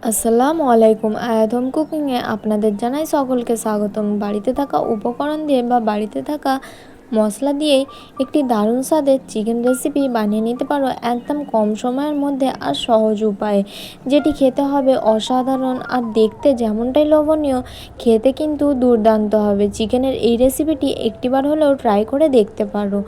আসসালামু আলাইকুম। আয়াতম কুকিংয়ে আপনাদের জানাই সকলকে স্বাগতম। বাড়িতে থাকা উপকরণ দিয়ে বা বাড়িতে থাকা মশলা দিয়েই একটি দারুণ স্বাদের চিকেন রেসিপি বানিয়ে নিতে পারো একদম কম সময়ের মধ্যে আর সহজ উপায়ে, যেটি খেতে হবে অসাধারণ আর দেখতে যেমনটাই লোভনীয়, খেতে কিন্তু দুর্দান্ত হবে। চিকেনের এই রেসিপিটি একটিবার হলেও ট্রাই করে দেখতে পারো।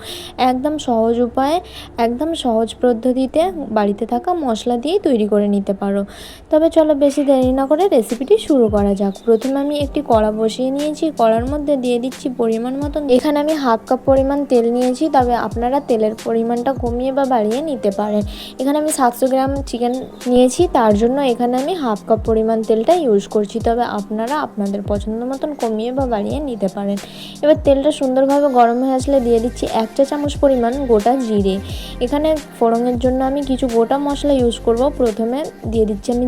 একদম সহজ উপায়ে, একদম সহজ পদ্ধতিতে বাড়িতে থাকা মশলা দিয়েই তৈরি করে নিতে পারো। তবে চলো বেশি দেরি না করে রেসিপিটি শুরু করা যাক। প্রথমে আমি একটি কড়া বসিয়ে নিয়েছি, কড়ার মধ্যে দিয়ে দিচ্ছি পরিমাণ মতন, এখানে আমি হাফ কাপ পরিমাণ তেল নিয়েছি, তবে আপনারা তেলের পরিমাণটা কমিয়ে বা বাড়িয়ে নিতে পারেন। এখানে আমি 700 গ্রাম চিকেন নিয়েছি, তার জন্য এখানে আমি হাফ কাপ পরিমাণ তেলটা ইউজ করছি, তবে আপনারা আপনাদের পছন্দ মতন কমিয়ে বা বাড়িয়ে নিতে পারেন। এবার তেলটা সুন্দরভাবে গরম হয়ে আসলে দিয়ে দিচ্ছি 1 চা চামচ পরিমাণ গোটা জিরে। এখানে ফোড়নের জন্য আমি কিছু গোটা মশলা ইউজ করব। প্রথমে দিয়ে দিচ্ছি আমি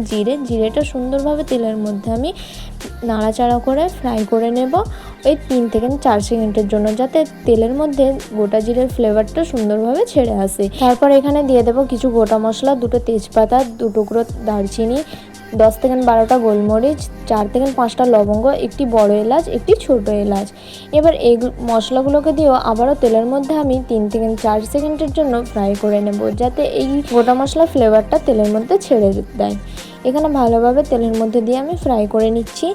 জিরেটা সুন্দরভাবে তেলের মধ্যে আমি নাড়াচাড়া করে ফ্রাই করে নেব ওই 3 থেকে 4 সেকেন্ডের জন্য, যাতে তেলের মধ্যে গোটা জিরের ফ্লেভারটা সুন্দরভাবে ছেড়ে আসে। তারপর এখানে দিয়ে দেব কিছু গোটা মশলা, 2টো তেজপাতা, 2 টুকরো দারচিনি, 10 থেকে 12টা গোলমরিচ, 4 থেকে 5টা লবঙ্গ, একটি বড় এলাচ, একটি ছোট এলাচ। এবার এই মশলাগুলোকে দিয়েও আবারও তেলের মধ্যে আমি 3 থেকে 4 সেকেন্ডের জন্য ফ্রাই করে নেব, যাতে এই গোটা মশলার ফ্লেভারটা তেলের মধ্যে ছেড়ে দেয়। এখানে ভালোভাবে তেলের মধ্যে দিয়ে আমি ফ্রাই করে নিচ্ছি।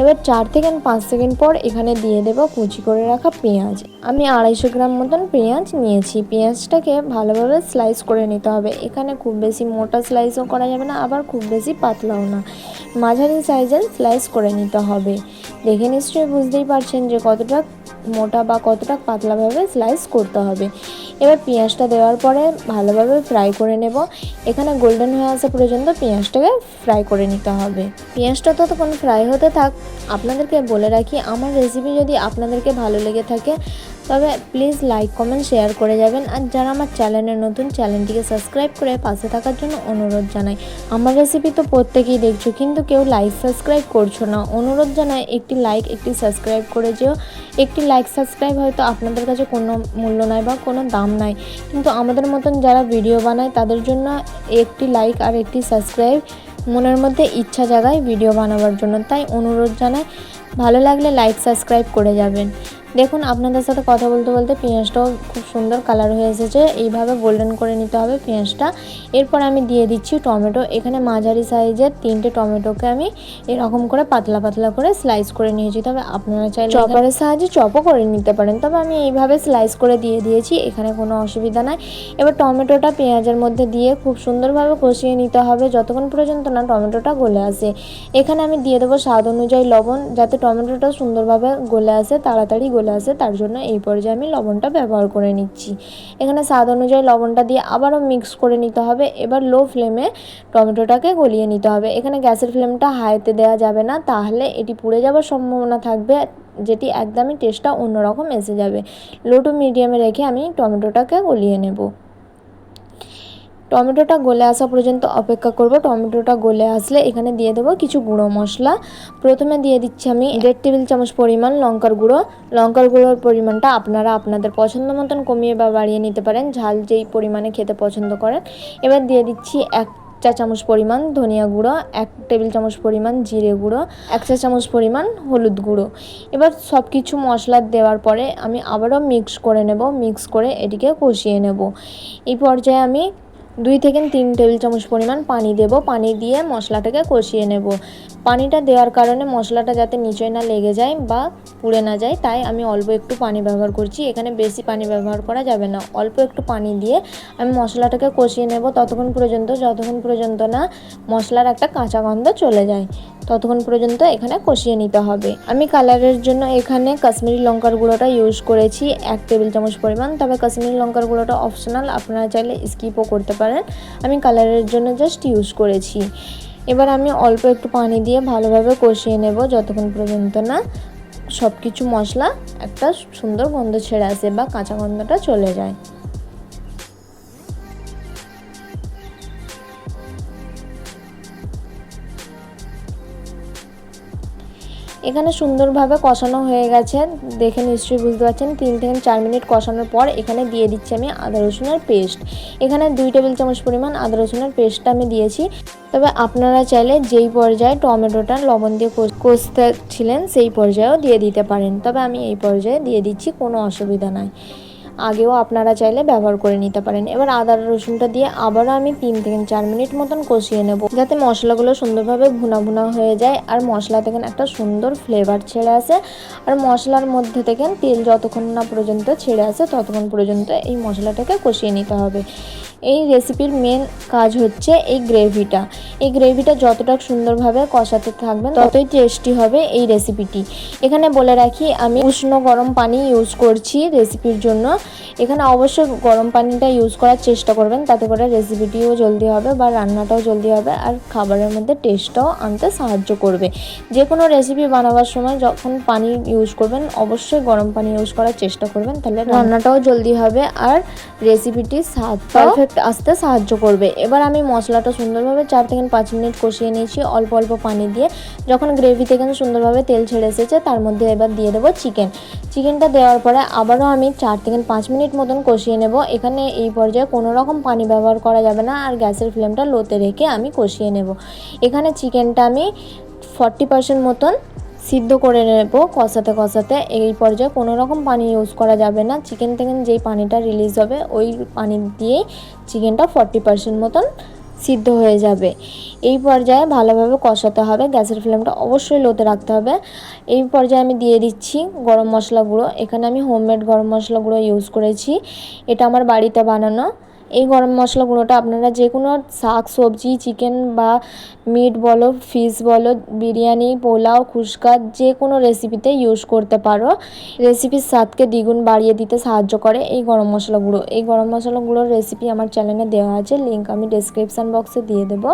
এবার 4 থেকে 5 সেকেন্ড পর এখানে দিয়ে দেব কুচি করে রাখা পেঁয়াজ। আমি 250 গ্রাম মতন পেঁয়াজ নিয়েছি। পেঁয়াজটাকে ভালোভাবে স্লাইস করে নিতে হবে। এখানে খুব বেশি মোটা স্লাইসও করা যাবে না, আবার খুব বেশি পাতলাও না, মাঝারি সাইজের স্লাইস করে নিতে হবে। দেখে নিশ্চয়ই বুঝতেই পারছেন যে কতটা মোটা বা কতটা পাতলাভাবে স্লাইস করতে হবে। এবার পেঁয়াজটা দেওয়ার পরে ভালোভাবে ফ্রাই করে নেব। এখানে গোল্ডেন হয়ে আসা পর্যন্ত পেঁয়াজটাকে ফ্রাই করে নিতে হবে। পেঁয়াজটা ততক্ষণ ফ্রাই হতে থাক। আপনাদেরকে বলে রাখি, আমার রেসিপি যদি আপনাদেরকে ভালো লেগে থাকে তবে প্লিজ লাইক কমেন্ট শেয়ার করে যাবেন। আর যারা আমার চ্যানেলে নতুন, চ্যানেলটিকে সাবস্ক্রাইব করে পাশে থাকার জন্য অনুরোধ জানাই। আমার রেসিপি তো প্রত্যেকেই দেখছো, কিন্তু কেউ লাইক সাবস্ক্রাইব করছো না। অনুরোধ জানাই একটি লাইক, একটি সাবস্ক্রাইব করে যেও। একটি লাইক সাবস্ক্রাইব হয়তো আপনাদের কাছে কোনো মূল্য নাই বা কোনো দাম নাই, কিন্তু আমাদের মতন যারা ভিডিও বানায় তাদের জন্য একটি লাইক আর একটি সাবস্ক্রাইব মনের মধ্যে ইচ্ছা জাগায় ভিডিও বানাবার জন্য। তাই অনুরোধ জানাই, ভালো লাগলে লাইক সাবস্ক্রাইব করে যাবেন। দেখুন, আপনাদের সাথে কথা বলতে বলতে পেঁয়াজটাও খুব সুন্দর কালার হয়ে এসেছে। এইভাবে গোল্ডেন করে নিতে হবে পেঁয়াজটা। এরপর আমি দিয়ে দিচ্ছি টমেটো। এখানে মাঝারি সাইজের 3টে টমেটোকে আমি এরকম করে পাতলা পাতলা করে স্লাইস করে নিয়েছি, তবে আপনারা চাইলে চপারের সাহায্যে চপও করে নিতে পারেন, তবে আমি এইভাবে স্লাইস করে দিয়ে দিয়েছি, এখানে কোনো অসুবিধা নাই। এবার টমেটোটা পেঁয়াজের মধ্যে দিয়ে খুব সুন্দরভাবে কষিয়ে নিতে হবে যতক্ষণ পর্যন্ত না টমেটোটা গলে আসে। এখানে আমি দিয়ে দেবো স্বাদ অনুযায়ী লবণ, যাতে টমেটোটা সুন্দরভাবে গলে আসে, তাড়াতাড়ি গলে আসে, তার জন্য এই পর্যায়ে আমি লবণটা ব্যবহার করে নিচ্ছি। এখানে স্বাদ অনুযায়ী লবণটা দিয়ে আবারও মিক্স করে নিতে হবে। এবার লো ফ্লেমে টমেটোটাকে গলিয়ে নিতে হবে। এখানে গ্যাসের ফ্লেমটা হাইতে দেওয়া যাবে না, তাহলে এটি পুড়ে যাওয়ার সম্ভাবনা থাকবে, যেটি একদমই টেস্টটা অন্যরকম এসে যাবে। লো টু মিডিয়ামে রেখে আমি টমেটোটাকে গলিয়ে নেব। টমেটোটা গলে আসা পর্যন্ত অপেক্ষা করব। টমেটোটা গলে আসলে এখানে দিয়ে দেবো কিছু গুঁড়ো মশলা। প্রথমে দিয়ে দিচ্ছি আমি 1.5 টেবিল চামচ পরিমাণ লঙ্কার গুঁড়ো। লঙ্কার গুঁড়োর পরিমাণটা আপনারা আপনাদের পছন্দ মতন কমিয়ে বা বাড়িয়ে নিতে পারেন, ঝাল যেই পরিমাণে খেতে পছন্দ করেন। এবার দিয়ে দিচ্ছি 1 চা চামচ পরিমাণ ধনিয়া গুঁড়ো, 1 টেবিল চামচ পরিমাণ জিরে গুঁড়ো, 1 চা চামচ পরিমাণ হলুদ গুঁড়ো। এবার সব কিছু মশলা দেওয়ার পরে আমি আবারও মিক্স করে নেব। মিক্স করে এটিকে কষিয়ে নেব। এই পর্যায়ে আমি 2 থেকে 3 টেবিল চামচ পরিমাণ পানি দেব। পানি দিয়ে মশলাটাকে কষিয়ে নেব। পানিটা দেওয়ার কারণে মশলাটা যাতে নিচে না লেগে যায় বা পুড়ে না যায়, তাই আমি অল্প একটু পানি ব্যবহার করছি। এখানে বেশি পানি ব্যবহার করা যাবে না, অল্প একটু পানি দিয়ে আমি মশলাটাকে কষিয়ে নেব যতক্ষণ পর্যন্ত না মশলার একটা কাঁচা গন্ধ চলে যায়, ততক্ষণ পর্যন্ত এখানে কষিয়ে নিতে হবে। আমি কালারের জন্য এখানে কাশ্মীরি লঙ্কার গুঁড়োটা ইউজ করেছি 1 টেবিল চামচ পরিমাণ, তবে কাশ্মীরি লঙ্কার গুঁড়োটা অপশনাল, আপনারা চাইলে স্কিপও করতে পারেন। আমি কালারের জন্য জাস্ট ইউজ করেছি। এবার আমি অল্প একটু পানি দিয়ে ভালোভাবে কষিয়ে নেব যতক্ষণ পর্যন্ত না সব কিছু মশলা একটা সুন্দর গন্ধ ছেড়ে আসে বা কাঁচা গন্ধটা চলে যায়। এখানে সুন্দরভাবে কষানো হয়ে গেছে, দেখে নিশ্চয়ই বুঝতে পারছেন। 3 থেকে 4 মিনিট কষানোর পর এখানে দিয়ে দিচ্ছি আমি আদা রসুনের পেস্ট। এখানে 2 টেবিল চামচ পরিমাণ আদা রসুনের পেস্টটা আমি দিয়েছি। তবে আপনারা চাইলে যেই পর্যায়ে টমেটোটা লবণ দিয়ে কষতে ছিলেন সেই পর্যায়েও দিয়ে দিতে পারেন, তবে আমি এই পর্যায়ে দিয়ে দিচ্ছি, কোনো অসুবিধা নাই। আগেও আপনারা চাইলে ব্যবহার করে নিতে পারেন। এবার আদা রসুনটা দিয়ে আবারও আমি 3 থেকে 4 মিনিট মতন কষিয়ে নেব, যাতে মশলাগুলো সুন্দরভাবে ভুনা ভুনা হয়ে যায় আর মশলা থেকে একটা সুন্দর ফ্লেভার ছেড়ে আসে। আর মশলার মধ্যে থেকে তেল যতক্ষণ না পর্যন্ত ছেড়ে আসে ততক্ষণ পর্যন্ত এই মশলাটাকে কষিয়ে নিতে হবে। এই রেসিপির মেন কাজ হচ্ছে এই গ্রেভিটা যতটা সুন্দরভাবে কষাতে থাকবেন ততই টেস্টি হবে এই রেসিপিটি। এখানে বলে রাখি, আমি উষ্ণ গরম পানি ইউজ করছি রেসিপির জন্য। এখানে অবশ্যই গরম পানিটা ইউজ করার চেষ্টা করবেন, তাতে করে রেসিপিটিও জলদি হবে বা রান্নাটাও জলদি হবে আর খাবারের মধ্যে টেস্টটাও আনতে সাহায্য করবে। যে কোনো রেসিপি বানাবার সময় যখন পানি ইউজ করবেন অবশ্যই গরম পানি ইউজ করার চেষ্টা করবেন, তাহলে রান্নাটাও জলদি হবে আর রেসিপিটির স্বাদ পারফেক্ট আসতে সাহায্য করবে। এবার আমি মশলাটা সুন্দরভাবে 4 থেকে 5 মিনিট কষিয়ে নিয়েছি অল্প অল্প পানি দিয়ে। যখন গ্রেভি থেকে সুন্দরভাবে তেল ছেড়ে এসেছে তার মধ্যে এবার দিয়ে দেবো চিকেনটা দেওয়ার পরে আবারও আমি 4 থেকে 5 মিনিট মতন কষিয়ে নেব। এখানে এই পর্যায়ে কোনো রকম পানি ব্যবহার করা যাবে না আর গ্যাসের ফ্লেমটা লোতে রেখে আমি কষিয়ে নেব। এখানে চিকেনটা আমি 40% মতন সিদ্ধ করে নেব কষাতে। এই পর্যায়ে কোনো রকম পানি ইউজ করা যাবে না। চিকেন থেকে যেই পানিটা রিলিজ হবে ওই পানি দিয়েই চিকেনটা 40% মতন সিদ্ধ হয়ে যাবে। এই পর্যায়ে ভালোভাবে কষাতে হবে, গ্যাসের ফ্লেমটা অবশ্যই লোতে রাখতে হবে। এই পর্যায়ে আমি দিয়ে দিচ্ছি গরম মশলা গুঁড়ো। এখানে আমি হোমমেড গরম মশলা গুঁড়ো ইউজ করেছি, এটা আমার বাড়িতে বানানো। এই গরম মশলা গুঁড়োটা আপনারা যে কোনো শাক সবজি, চিকেন বা মিট বলো, ফিশ বলো, বিরিয়ানি, পোলাও, ফুচকা যে কোনো রেসিপিতে ইউজ করতে পারো। রেসিপির স্বাদকে দ্বিগুণ বাড়িয়ে দিতে সাহায্য করে এই গরম মশলা গুঁড়ো। এই গরম মশলা গুঁড়োর রেসিপি আমার চ্যানেলে দেওয়া আছে, লিঙ্ক আমি ডেসক্রিপশান বক্সে দিয়ে দেবো,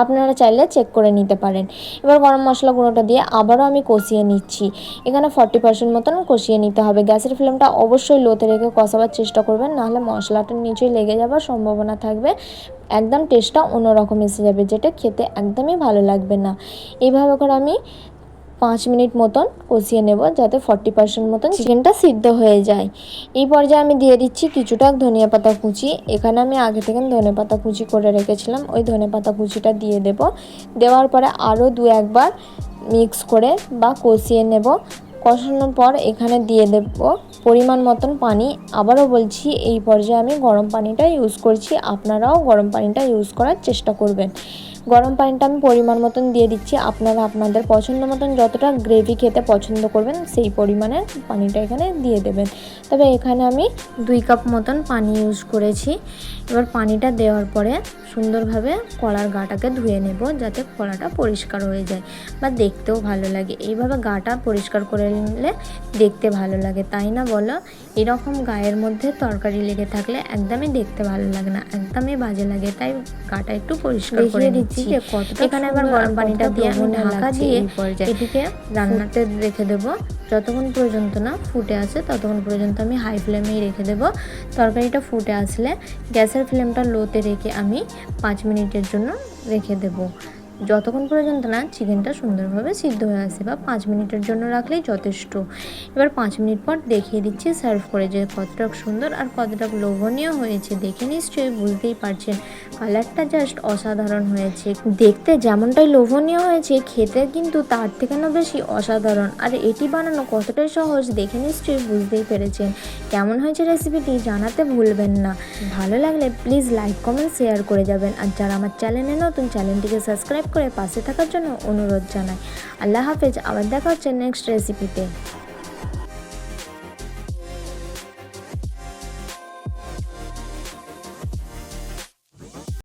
আপনারা চাইলে চেক করে নিতে পারেন। এবার গরম মশলা গুঁড়োটা দিয়ে আবারও আমি কষিয়ে নিচ্ছি। এখানে 40% মতন কষিয়ে নিতে হবে। গ্যাসের ফ্লেমটা অবশ্যই লোতে রেখে কষাবার চেষ্টা করবেন, নাহলে মশলাটা নিচেই লেগে যাবার সম্ভাবনা থাকবে, একদম টেস্টটা অন্যরকম এসে যাবে, যেটা খেতে একদমই ভালো লাগবে না। এইভাবে করে আমি 5 মিনিট মতন কষিয়ে নেব, যাতে 40% মতন চিকেনটা সিদ্ধ হয়ে যায়। এই পর্যায়ে আমি দিয়ে দিচ্ছি কিছুটা ধনিয়া পাতা কুচি। এখানে আমি আগে থেকে ধনে পাতা কুচি করে রেখেছিলাম, ওই ধনে পাতা কুচিটা দিয়ে দেব। দেওয়ার পরে আরও 2-1 বার মিক্স করে বা কষিয়ে নেব। কষানোর পর এখানে দিয়ে দেব পরিমাণ মতন পানি। আবারও বলছি, এই পর্যায়ে আমি গরম পানিটা ইউজ করছি, আপনারাও গরম পানিটা ইউজ করার চেষ্টা করবেন। গরম পানিটা আমি পরিমাণ মতন দিয়ে দিচ্ছি, আপনারা আপনাদের পছন্দ মতন যতটা গ্রেভি খেতে পছন্দ করবেন সেই পরিমাণে পানিটা এখানে দিয়ে দেবেন। তবে এখানে আমি 2 কাপ মতন পানি ইউজ করেছি। এবার পানিটা দেওয়ার পরে সুন্দরভাবে কড়ার গাটাকে ধুয়ে নেব, যাতে কড়াটা পরিষ্কার হয়ে যায় বা দেখতেও ভালো লাগে। এইভাবে গাটা পরিষ্কার করে নিলে দেখতে ভালো লাগে, তাই না বলো? এরকম গায়ের মধ্যে তরকারি লেগে থাকলে একদমই দেখতে ভালো লাগে না, একদমই বাজে লাগে, তাই গাটা একটু পরিষ্কার করে দিচ্ছি। এখানে আবার গরম পানিটা দিয়ে আমি ঢাকা দিয়ে এটিকে রান্নাতে রেখে দেবো। যতক্ষণ পর্যন্ত না ফুটে আসে ততক্ষণ পর্যন্ত আমি হাই ফ্লেমেই রেখে দেবো। তরকারিটা ফুটে আসলে গ্যাসের ফ্লেমটা লোতে রেখে আমি 5 মিনিটের জন্য রেখে দেবো, যতক্ষণ পর্যন্ত না চিকেনটা সুন্দরভাবে সিদ্ধ হয়ে আসে, বা 5 মিনিটের জন্য রাখলেই যথেষ্ট। এবার 5 মিনিট পর দেখিয়ে দিচ্ছি সার্ভ করে যে কতটা সুন্দর আর কতটা লোভনীয় হয়েছে। দেখে নিশ্চয়ই বুঝতেই পারছেন, কালারটা জাস্ট অসাধারণ হয়েছে। দেখতে যেমনটাই লোভনীয় হয়েছে, খেতে কিন্তু তার থেকে না বেশি অসাধারণ। আর এটি বানানো কতটাই সহজ দেখে নিশ্চয়ই বুঝতেই পেরেছেন। কেমন হয়েছে রেসিপিটি জানাতে ভুলবেন না। ভালো লাগলে প্লিজ লাইক, কমেন্ট, শেয়ার করে যাবেন। আর যারা আমার চ্যানেলে নতুন, চ্যানেলটিকে সাবস্ক্রাইব করে পাশে থাকার জন্য অনুরোধ জানাই। আল্লাহ হাফেজ, আবার দেখা হচ্ছে নেক্সট রেসিপিতে।